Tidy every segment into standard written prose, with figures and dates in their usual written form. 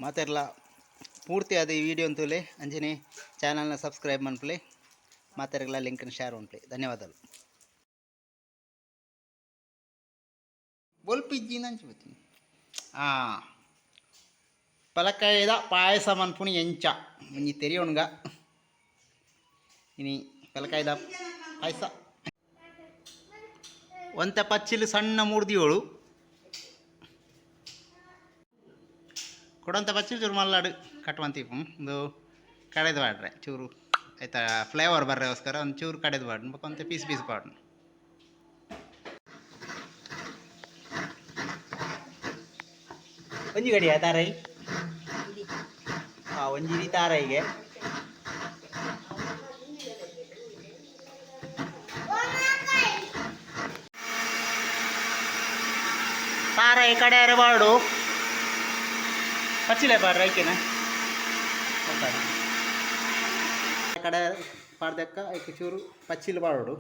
ಮಾತೆರ್ಲ ಪೂರ್ತಿ ಅದು ಈ ವಿಡಿಯೋ ಅಂತಲೇ ಅಂಜನೆ ಚಾನಲ್ನ ಸಬ್ಸ್ಕ್ರೈಬ್ ಮನ್ಪಲೆ ಮಾತೆರ್ಗಳ ಲಿಂಕ್ನ ಶೇರ್ ಮನ್ಪಲೆ. ಧನ್ಯವಾದಗಳು. ಬೊಲ್ಪಿಜ್ಜಿನ ಹಂಚ್ಬತ್ತೀನಿ. ಪಲಕಾಯದ ಪಾಯಸ ಮನ್ಪುಣಿ ಎಂಚ ಮುಂಜಿ ತೆರಿಯೋಣ್ಗ ಇನಿ ಪಲಕಾಯದ ಪಾಯಸ ಒಂತ ಪಚ್ಚಿಲು ಸಣ್ಣ ಮೂರ್ದಿಯೋಳು ಕೊಡೋಂಥ ಪಚ್ಚಿಲು ಚೂರು ಮಲ್ಲಾಡು ಕಟ್ವಂತೀಪು ಒಂದು ಕಡೆದು ಬಾಡ್ರೆ ಚೂರು ಆಯ್ತಾ ಫ್ಲೇವರ್ ಬರ್ರೆಗೋಸ್ಕರ ಒಂದು ಚೂರು ಕಡೆದು ಬಾಡ್ನು ಬಕೊಂತ ಪೀಸ್ ಪೀಸ್ ಬಾಡ್ನು. ಒಂಜಿ ಗಡಿಯಾ ತಾರೈ ಒಂಜಿರಿ ತಾರೈಗೆ ತಾರೈ ಕಡೆ ಬಾಡು ಪಚ್ಚಿಲೆ ಬಾಡ್ರೆ ಐಕೆನ ಕಡೆ ಪಾಡ್ದಕ್ಕ ಐಕೆ ಚೂರು ಪಚ್ಚಿಲು ಬಾಡು.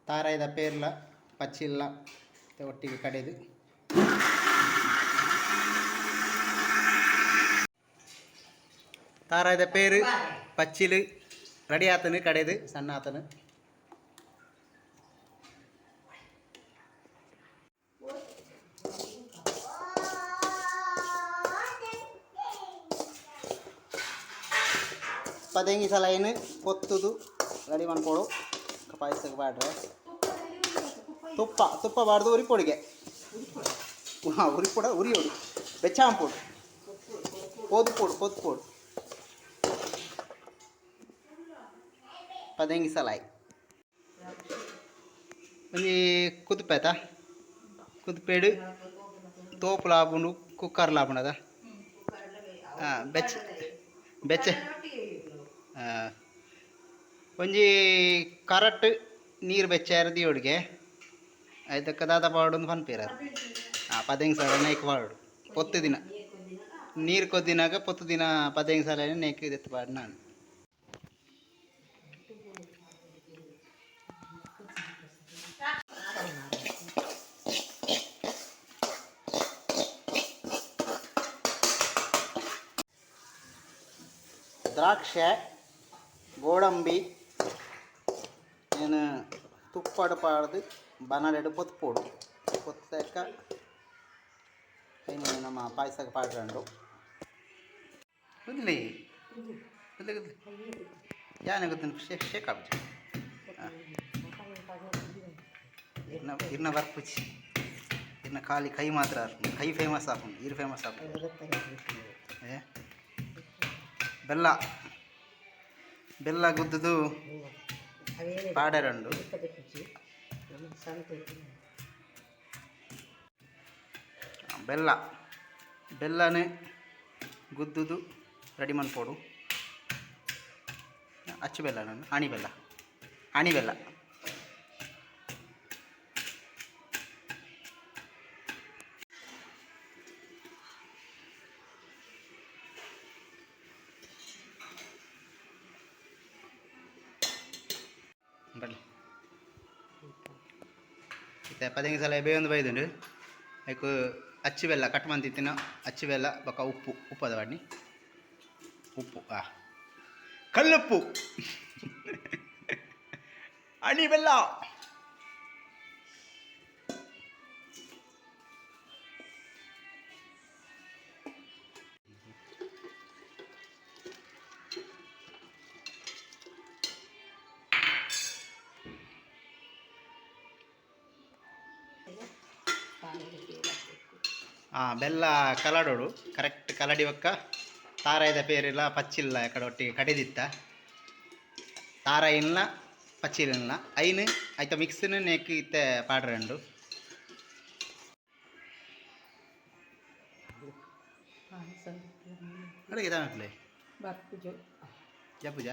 ತಾರಾಯ್ದ ಪೇರ್ಲ ಪಚ್ಚಿಲ್ಲ ಒಟ್ಟಿಗೆ ಕಡೆದು ತಾರಾಯ್ದ ಪೇರು ಪಚ್ಚಿಲು ರೆಡಿ ಆತನು ಕಡೆದು ಸಣ್ಣ ಆತನು. ಪದಂಗಿ ಸಲೈನು ಪೊತ್ತುದು ರೆಡಿ ಮಾಡ್ಕೊಡು ಪಾಯಸಕ್ಕೆ ಬಾಡ್ರೆ ತುಪ್ಪ ಬಾಡ್ದು ಉರಿಪೊಡಿಗೆ ಉರಿಪೊಡ ಉರಿಯೋಡು ಬೆಚ್ಚಾಂಪೊಡು ಪೊದ್ದು ಪೋಡು ಪದಂಗಿ ಸಲಾಯಿ ಒಂಜಿ ಕುದುಪೇತ ಕುದುಪೇಡು ತೋಪು ಲಾಬುಂಡು ಕುಕ್ಕರ್ ಲಾಬುಂಡದ ಬೆಚ್ಚ ಒಂಜಿ ಕರೆಕ್ಟ್ ನೀರು ಬೆಚ್ಚ ಒಡಿಗೆ ಐದಕ್ಕೆ ದಾದ ಪಾಡೊಂದು ಪನ್ಪೇರ ಪದಂಗಿ ಸಾಲ ನೈಕ್ ಪಾಡು ಪೊತ್ತು ದಿನ ನೀರು ಕೊದ್ದಿನಾಗ ಪೊತ್ತು ದಿನ ಪದಂಗಿ ಸಾಲ ನೈಕ್ ಇದೆತ್ತು ಪಾಡು ನಾನು ದ್ರಾಕ್ಷೆ ಗೋಡಂಬಿ ಏನು ತುಪ್ಪಡು ಪಾಡ್ದು ಬನಾಡೆಡು ಪೊತ್ತು ಪೊತ್ತಕ್ಕ ಏನು ನಮ್ಮ ಪಾಯಸಕ್ಕೆ ಪಾಡ್ರಂಡು ಕುದ್ಲಿ ಯಾನೆ ಗೊತ್ತ ಶೇಕ್ ಆಗ್ಬಿಟ್ಟು ಇರ್ನ ಬರ್ಪುಚ್ಚಿ ಇರ್ನ ಖಾಲಿ ಕೈ ಮಾತ್ರ ಕೈ ಫೇಮಸ್ ಹಾಕೊಂಡು ಇರು ಫೇಮಸ್ ಹಾಕೊಂಡು ಬೆಲ್ಲ ಗುದ್ದುದು ಪಾಡೆರಂಡು ಬೆಲ್ಲನೇ ಗುದ್ದುದು ರೆಡಿ ಮಾಡ್ಕೊಡು. ಅಚ್ಚು ಬೆಲ್ಲ ನಾನು ಆಣಿ ಬೆಲ್ಲ ಬರಲಿ ಇತ್ತೆ ಪದಂಗಿ ಸಲ ಬೇಯೊಂದು ಬೈದುಂಡು ಐಕು ಅಚ್ಚು ಬೆಲ್ಲ ಕಟ್ ಮಂತಿತ್ತಿನ ಅಚ್ಚು ಬೆಲ್ಲ ಬೊಕ್ಕ ಉಪ್ಪು ಅದ ಬಾಡ್ನಿ ಉಪ್ಪು ಕಲ್ಲುಪ್ಪು ಅಣಿ ಬೆಲ್ಲ ಬೆಲ್ಲ ಕಲಡೋಡು ಕರೆಕ್ಟ್ ಕಲಡಿ ಒಕ್ಕ ತಾರಾಯ್ದ ಪೇರಿಲ್ಲ ಪಚ್ಚಿಲ್ಲ ಎಕಡೆ ಒಟ್ಟಿಗೆ ಕಡೆದಿತ್ತ ತಾರ ಇಲ್ಲ ಪಚ್ಚಿಲ್ಲ ಐನು ಆಯ್ತ ಮಿಕ್ಸ್ನ ನೆಕ್ ಇತ್ತೆ ಪಾಡ್ರಂಡು ಅಡುಗೆ ತಾಮಟ್ಲೆ ಬರ್ಪುಜು ಜಪುಜ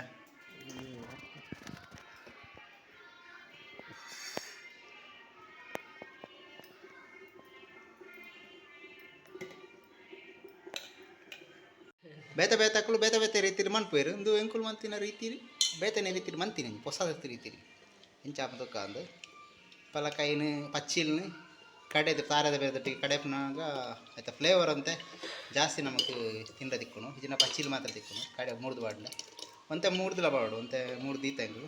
ಬೇತೆ ಬೇತಕ್ಕಳು ಬೇತೆ ಬೇತೆ ರೀತಿಲಿ ಮನ್ಪೇರು ಒಂದು ಎಂಕುಲು ಮಂತಿನ ರೀತಿಲಿ ಬೇತೆನೆ ರೀತಿಲಿ ಮಂತೀನಿ ಹೊಸ ರೀತಿಲಿ ಹೆಂಚಾಪದಕ್ಕ ಅಂದು ಪಲಕಾಯಿನ ಪಚ್ಚಿಲ್ನ ಕಡೆದು ತಾರದ ಬೇದಟ್ಟಿಗೆ ಕಡೆಪ್ನಾಗ ಆಯ್ತಾ ಫ್ಲೇವರ್ ಅಂತೆ ಜಾಸ್ತಿ ನಮಗೆ ತಿಂಡ ತಿಕ್ಕುನು ಇದನ್ನ ಪಚ್ಚಿಲ್ ಮಾತ್ರ ತಿಕ್ಕುನು ಕಡೆ ಮೂಡ್ದು ಬಾಡ್ಲ ಒಂತೆ ಮೂಡ್ದಿಲ್ಲ ಬಾಡು ಒಂತೆ ಮೂರು ದೀತ ಹೆಂಗು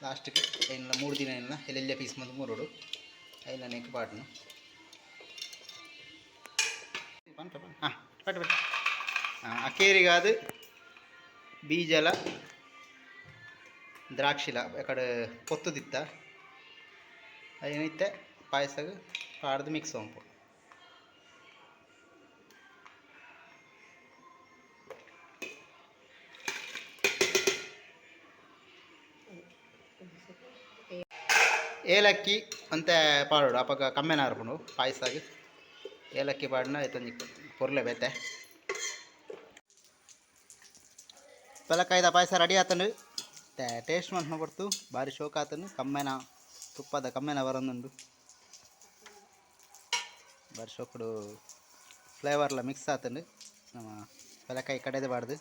ಲಾಸ್ಟ್ಗೆ ಏನಿಲ್ಲ 3 ದಿನ ಇಲ್ಲ ಎಲ್ಲೆಲ್ಲ ಪೀಸ್ ಮಂದು ಮೂರೋಡು ಐಲ ನೆಕ್ ಪಾಡ್ನು ಹಾಂ ಪಟ್ಟು ಪಟ್ಟು ಅಕೇರಿಗಾದ ಬೀಜಲ ದ್ರಾಕ್ಷಿಲ ಅಕಡೆ ಪೊತ್ತುದಿತ್ತ ಅದೇನಿತ್ತೆ ಪಾಯಸಗ ಪಾಡ್ದು ಮಿಕ್ಸ್ ಹೊಂಪು ಏಲಕ್ಕಿ ಅಂತ ಪಾಡೋಡು ಅಪಗ ಕಮ್ಮೆನ ಹರ್ಪುಂಡು ಪಾಯಸಾಗ ಏಲಕ್ಕಿ ಪಾಡಿನ ಆಯ್ತು ಪೊರ್ಲೆ ಬೇತೆ ಪಲಕಾಯ್ದ ಪಾಯಸ ರೆಡಿ ಆತಂಡು ಟೇಸ್ಟ್ ಮಾಡ್ಕೊಂಡು ಕೊಡ್ತು ಭಾರಿ ಶೋಕ ಆತನು ಕಮ್ಮೆನ ತುಪ್ಪದ ಕಮ್ಮೆನ ಬರೋಂದುಂಡು ಭಾರಿ ಶೋಕಡು ಫ್ಲೇವರ್ಲ ಮಿಕ್ಸ್ ಆತಂಡು ನಮ್ಮ ಪಲಕಾಯಿ ಕಡೆದು ಬಾಡ್ದು